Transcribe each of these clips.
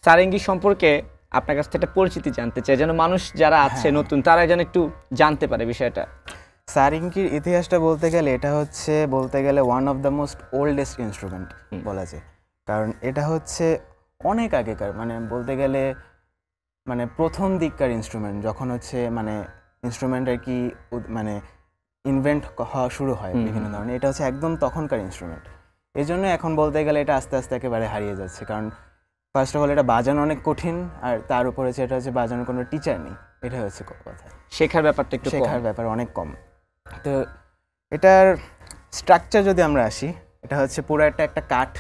সারেঙ্গি সম্পর্কে আপনার কাছ থেকে একটা পরিচিতি জানতে চাই, যেন মানুষ যারা আছে নতুন তারা যেন একটু জানতে পারে বিষয়টা। সারেঙ্গির ইতিহাসটা বলতে গেলে এটা হচ্ছে one of the most oldest instrument বলা যায়। কারণ এটা হচ্ছে অনেক আগেকার, মানে বলতে গেলে মানে প্রথম দিককার ইনস্ট্রুমেন্ট, যখন হচ্ছে মানে ইনস্ট্রুমেন্ট আর কি মানে ইনভেন্ট হওয়া শুরু হয় বিভিন্ন ধরনের, এটা হচ্ছে একদম তখনকার ইনস্ট্রুমেন্ট। এই জন্য এখন বলতে গেলে এটা আস্তে আস্তে একেবারে হারিয়ে যাচ্ছে। কারণ ফার্স্ট অফ অল এটা বাজানো অনেক কঠিন, আর তার উপরে এটা হচ্ছে বাজানোর কোনো টিচার নেই, এটা হচ্ছে কথা। শেখার ব্যাপারটা একটু শেখার ব্যাপার অনেক কম। তো এটার স্ট্রাকচার যদি আমরা আসি, এটা হচ্ছে পুরো একটা কাঠ,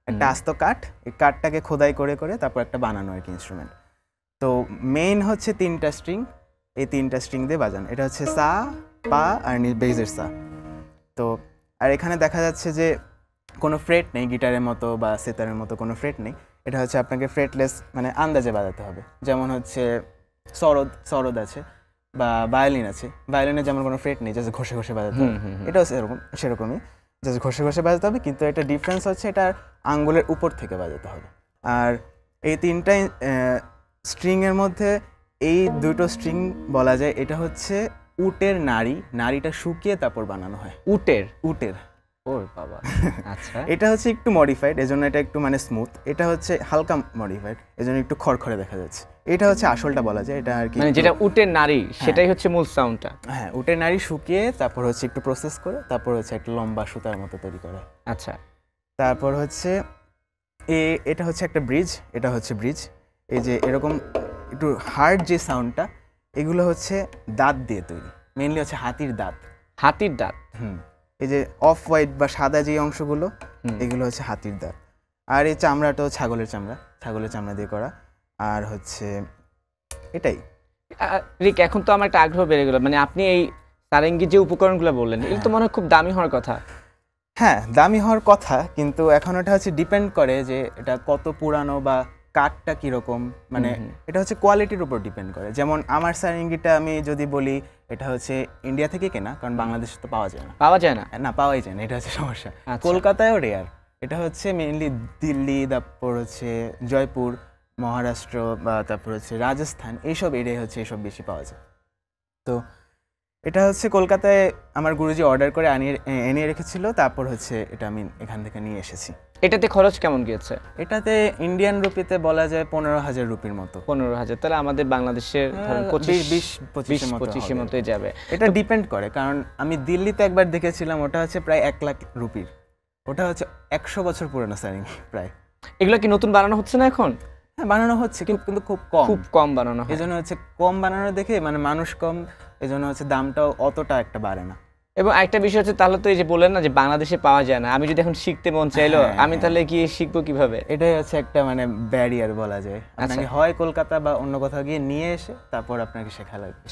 একটা আস্ত কাঠ, এই কাঠটাকে খোদাই করে করে তারপর একটা বানানো আর কি ইনস্ট্রুমেন্ট। তো মেইন হচ্ছে 3টা স্ট্রিং, এই 3টা স্ট্রিং দিয়ে বাজানো। এটা হচ্ছে সা, পা আর বেজের সা। তো আর এখানে দেখা যাচ্ছে যে কোনো ফ্রেট নেই, গিটারের মতো বা সেতারের মতো কোনো ফ্রেট নেই। এটা হচ্ছে আপনাকে ফ্রেটলেস মানে আন্দাজে বাজাতে হবে। যেমন হচ্ছে সরদ আছে বা ভায়োলিন আছে, ভায়োলিনে যেমন কোনো ফ্রেট নেই, জাস্ট ঘষে ঘষে বাজাতে হবে। এটাও সেরকমই জাস্ট ঘষে ঘষে বাজাতে হবে, কিন্তু এটা ডিফারেন্স হচ্ছে এটা আঙ্গুলের উপর থেকে বাজাতে হবে। আর এই 3টা স্ট্রিংয়ের মধ্যে এই 2টো স্ট্রিং বলা যায় এটা হচ্ছে উটের নাড়িটা শুকিয়ে তারপর বানানো হয়। উটের ওর বাবা, আচ্ছা। এটা হচ্ছে একটু মডিফাইড, এজন্য এটা একটু মানে স্মুথ। এটা হচ্ছে হালকা মডিফাইড, এজন্য একটু খড়খড়ে দেখা যাচ্ছে। এটা হচ্ছে আসলটা বলা যায়, এটা আর কি মানে যেটা উটের নাড়ি সেটাই হচ্ছে মূল সাউন্ডটা। হ্যাঁ, উটের নাড়ি শুকিয়ে তারপর হচ্ছে একটু প্রসেস করে তারপর হচ্ছে একটা লম্বা সুতার মতো তৈরি করে। আচ্ছা, তারপর হচ্ছে এটা হচ্ছে একটা ব্রিজ, এটা হচ্ছে ব্রিজ। এই যে এরকম একটু হার্ড যে সাউন্ডটা, এগুলো হচ্ছে দাঁত দিয়ে তৈরি, মেইনলি হচ্ছে হাতির দাঁত। এই যে অফ হোয়াইট বা সাদা যে অংশগুলো, এগুলো হচ্ছে হাতির দাঁত। আর এই চামড়াটাও ছাগলের চামড়া দিয়ে করা। আর হচ্ছে এটাই। রিক, এখন তো আমার একটা আগ্রহ বেড়ে গেল, মানে আপনি এই সারেঙ্গির যে উপকরণগুলো বললেন এগুলো তো মনে হয় খুব দামি হওয়ার কথা। হ্যাঁ, দামি হওয়ার কথা, কিন্তু এখন এটা হচ্ছে ডিপেন্ড করে যে এটা কত পুরানো বা কাঠটা কীরকম, মানে এটা হচ্ছে কোয়ালিটির উপর ডিপেন্ড করে। যেমন আমার সারেঙ্গিটা আমি যদি বলি, এটা হচ্ছে ইন্ডিয়া থেকে কেনা, কারণ বাংলাদেশে তো পাওয়া যায় না, পাওয়াই যায় না, এটা হচ্ছে সমস্যা। কলকাতায়ও রেয়ার। এটা হচ্ছে মেইনলি দিল্লি, তারপর হচ্ছে জয়পুর, মহারাষ্ট্র বা তারপর হচ্ছে রাজস্থান, এইসব এরিয়ায় হচ্ছে এসব বেশি পাওয়া যায়। তো এটা হচ্ছে কলকাতায় আমার গুরুজি অর্ডার করে এনে রেখেছিল, তারপর হচ্ছে এটা আমি এখান থেকে নিয়ে এসেছি। এটাতে খরচ কেমন গিয়েছে? এটাতে ইন্ডিয়ান রুপিতে বলা যায় 15,000 রুপির মতো। 15,000, তাহলে আমাদের বাংলাদেশের ধরেন 25-25 মতোই যাবে। এটা ডিপেন্ড করে, কারণ আমি দিল্লিতে একবার দেখেছিলাম, ওটা হচ্ছে প্রায় 1 লাখ রুপির। ওটা হচ্ছে 100 বছর পুরনো সারেঙ্গি প্রায়। এগুলো কি নতুন বানানো হচ্ছে না এখন? হ্যাঁ, বানানো হচ্ছে, কিন্তু খুব কম বানানো হয়। এজন্য হচ্ছে কম বানানো দেখে, মানে মানুষ কম, এজন্য হচ্ছে দামটাও অতটা একটা বাড়ে না। এবং একটা বিষয় হচ্ছে, তাহলে তো এই যে বললেন না যে বাংলাদেশে পাওয়া যায় না, আমি যদি এখন শিখতে মন চাইলো, আমি তাহলে গিয়ে শিখবো কিভাবে? এটাই হচ্ছে একটা মানে ব্যারিয়ার বলা যায়। আপনাকে হয় কলকাতা বা অন্য কোথাও গিয়ে নিয়ে এসে তারপর আপনাকে শেখা লাগবে।